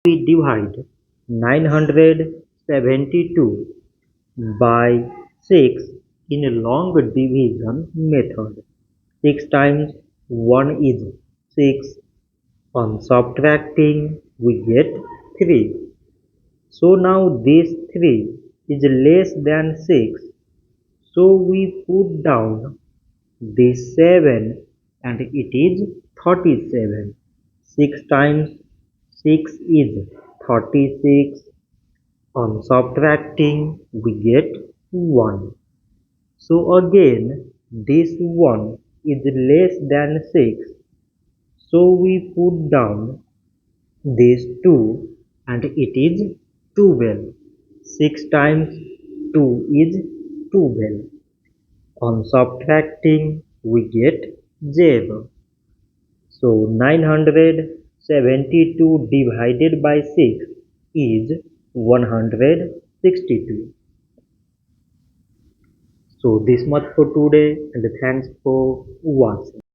We divide 972 by 6 in a long division method. 6 times 1 is 6. On subtracting, we get 3. So now this 3 is less than 6. So we put down this 7 and it is 37. 6 times 6 is 36. On subtracting, we get 1. So again, this 1 is less than 6. So we put down this 2 and it is 12. 6 times 2 is 12. On subtracting, we get 0. So 972 divided by 6 is 162. So this much for today and thanks for watching.